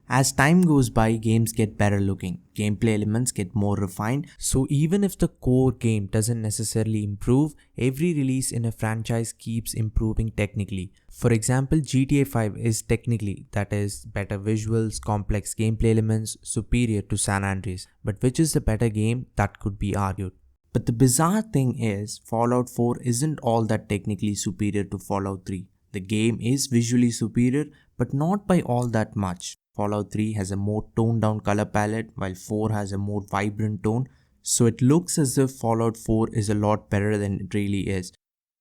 As time goes by, games get better looking, gameplay elements get more refined, so even if the core game doesn't necessarily improve, every release in a franchise keeps improving technically. For example, GTA 5 is technically, that is, better visuals, complex gameplay elements, superior to San Andreas. But which is the better game? That could be argued. But the bizarre thing is, Fallout 4 isn't all that technically superior to Fallout 3. The game is visually superior, but not by all that much. Fallout 3 has a more toned down color palette, while 4 has a more vibrant tone, so it looks as if Fallout 4 is a lot better than it really is.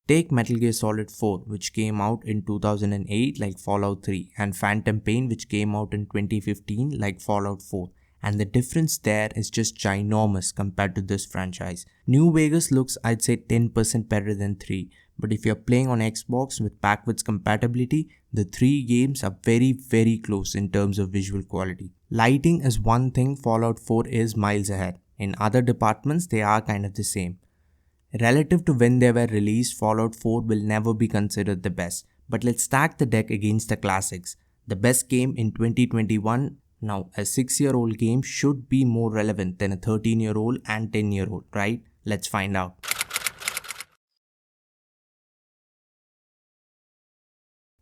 Take Metal Gear Solid 4, which came out in 2008 like Fallout 3, and Phantom Pain, which came out in 2015 like Fallout 4. And the difference there is just ginormous compared to this franchise. New Vegas looks, I'd say, 10% better than 3, but if you're playing on Xbox with backwards compatibility, the 3 games are very close in terms of visual quality. Lighting is one thing Fallout 4 is miles ahead. In other departments, they are kind of the same. Relative to when they were released, Fallout 4 will never be considered the best. But let's stack the deck against the classics. The best game in 2021. Now, a 6-year-old game should be more relevant than a 13-year-old and 10-year-old, right? Let's find out.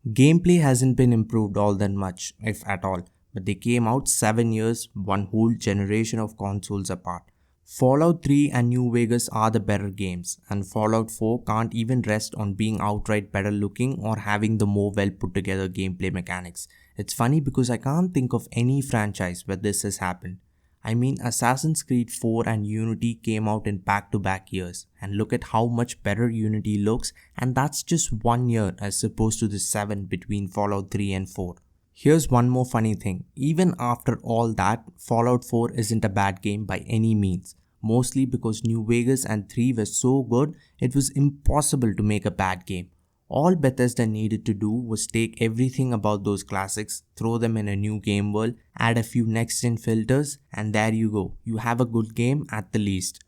Gameplay hasn't been improved all that much, if at all, but they came out 7 years, one whole generation of consoles apart. Fallout 3 and New Vegas are the better games, and Fallout 4 can't even rest on being outright better looking or having the more well put together gameplay mechanics. It's funny because I can't think of any franchise where this has happened. I mean, Assassin's Creed 4 and Unity came out in back-to-back years, and look at how much better Unity looks, and that's just 1 year as opposed to the 7 between Fallout 3 and 4. Here's one more funny thing, even after all that, Fallout 4 isn't a bad game by any means. Mostly because New Vegas and 3 were so good, it was impossible to make a bad game. All Bethesda needed to do was take everything about those classics, throw them in a new game world, add a few next-gen filters, and there you go, you have a good game at the least.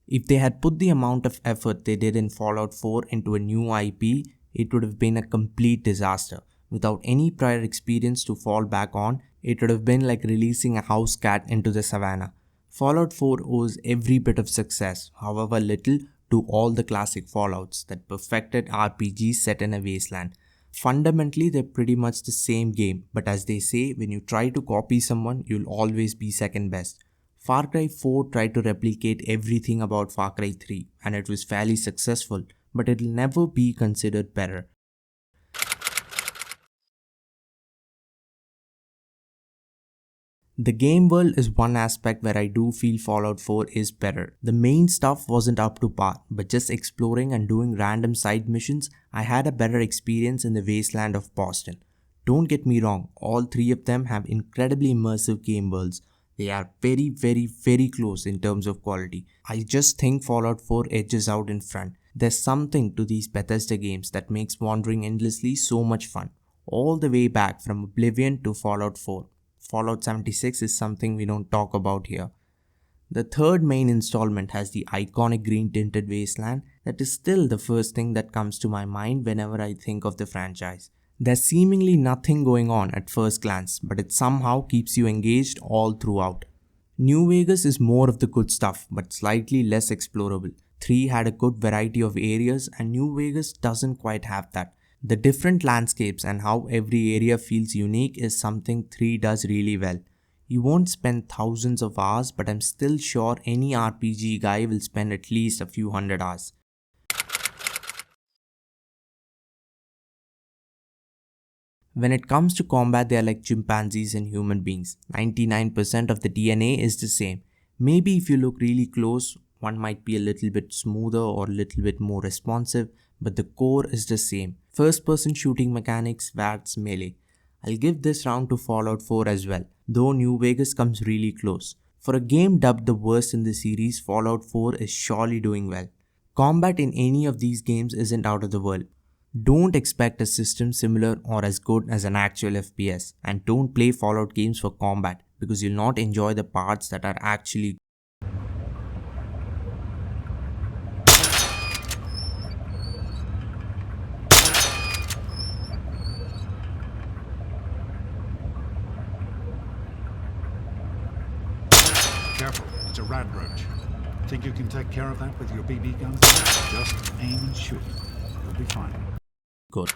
If they had put the amount of effort they did in Fallout 4 into a new IP, it would have been a complete disaster. Without any prior experience to fall back on, it would have been like releasing a house cat into the savannah. Fallout 4 owes every bit of success, however little, to all the classic Fallouts that perfected RPGs set in a wasteland. Fundamentally, they're pretty much the same game, but as they say, when you try to copy someone, you'll always be second best. Far Cry 4 tried to replicate everything about Far Cry 3, and it was fairly successful, but it'll never be considered better. The game world is one aspect where I do feel Fallout 4 is better. The main stuff wasn't up to par, but just exploring and doing random side missions, I had a better experience in the wasteland of Boston. Don't get me wrong, all 3 of them have incredibly immersive game worlds. They are very close in terms of quality. I just think Fallout 4 edges out in front. There's something to these Bethesda games that makes wandering endlessly so much fun. All the way back from Oblivion to Fallout 4. Fallout 76 is something we don't talk about here. The third main installment has the iconic green tinted wasteland that is still the first thing that comes to my mind whenever I think of the franchise. There's seemingly nothing going on at first glance, but it somehow keeps you engaged all throughout. New Vegas is more of the good stuff, but slightly less explorable. 3 had a good variety of areas and New Vegas doesn't quite have that. The different landscapes and how every area feels unique is something 3 does really well. You won't spend thousands of hours, but I'm still sure any RPG guy will spend at least a few hundred hours. When it comes to combat, they are like chimpanzees and human beings. 99% of the DNA is the same. Maybe if you look really close, one might be a little bit smoother or a little bit more responsive, but the core is the same. First person shooting mechanics, VATS, melee. I'll give this round to Fallout 4 as well, though New Vegas comes really close. For a game dubbed the worst in the series, Fallout 4 is surely doing well. Combat in any of these games isn't out of the world. Don't expect a system similar or as good as an actual FPS, and don't play Fallout games for combat because you'll not enjoy the parts that are actually Careful, it's a radroach. Think you can take care of that with your BB gun? Just aim and shoot. You'll be fine. Good.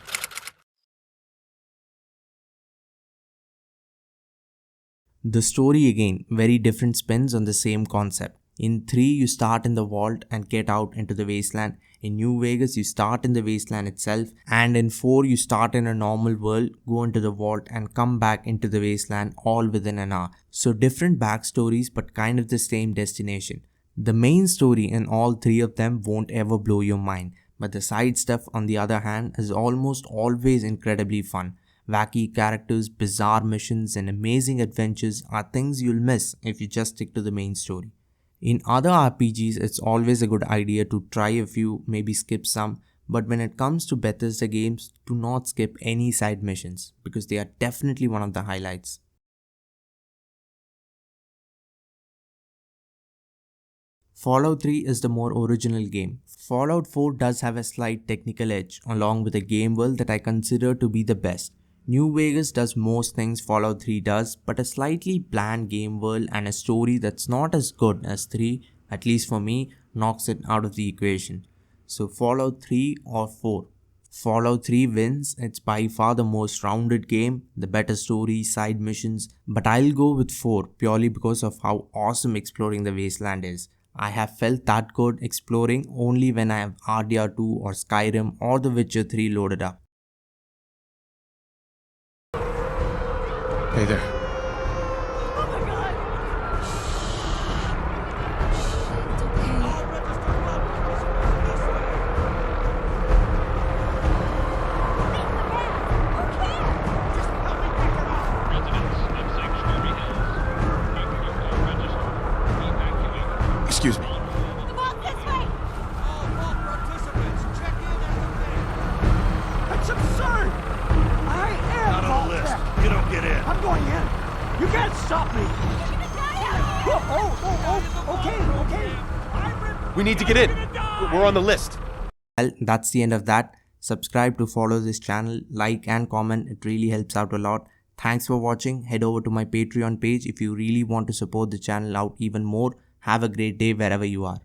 The story again, very different spins on the same concept. In 3, you start in the vault and get out into the wasteland. In New Vegas, you start in the wasteland itself. And in 4, you start in a normal world, go into the vault and come back into the wasteland all within an hour. So different backstories but kind of the same destination. The main story in all 3 of them won't ever blow your mind. But the side stuff on the other hand is almost always incredibly fun. Wacky characters, bizarre missions and amazing adventures are things you'll miss if you just stick to the main story. In other RPGs, it's always a good idea to try a few, maybe skip some, but when it comes to Bethesda games, do not skip any side missions because they are definitely one of the highlights. Fallout 3 is the more original game. Fallout 4 does have a slight technical edge along with a game world that I consider to be the best. New Vegas does most things Fallout 3 does, but a slightly bland game world and a story that's not as good as 3, at least for me, knocks it out of the equation. So Fallout 3 or 4? Fallout 3 wins, it's by far the most rounded game, the better story, side missions, but I'll go with 4 purely because of how awesome exploring the wasteland is. I have felt that good exploring only when I have RDR2 or Skyrim or The Witcher 3 loaded up. Hey there. Oh my god! Excuse me. The vault this way! All vault participants, check in at the main. That's absurd! I am Not on the Vault list. Tech. You don't get in. I'm going in. You can't stop me. Okay. We need to get in. We're on the list. Well, that's the end of that. Subscribe to follow this channel, like and comment, it really helps out a lot. Thanks for watching. Head over to my Patreon page if you really want to support the channel out even more. Have a great day wherever you are.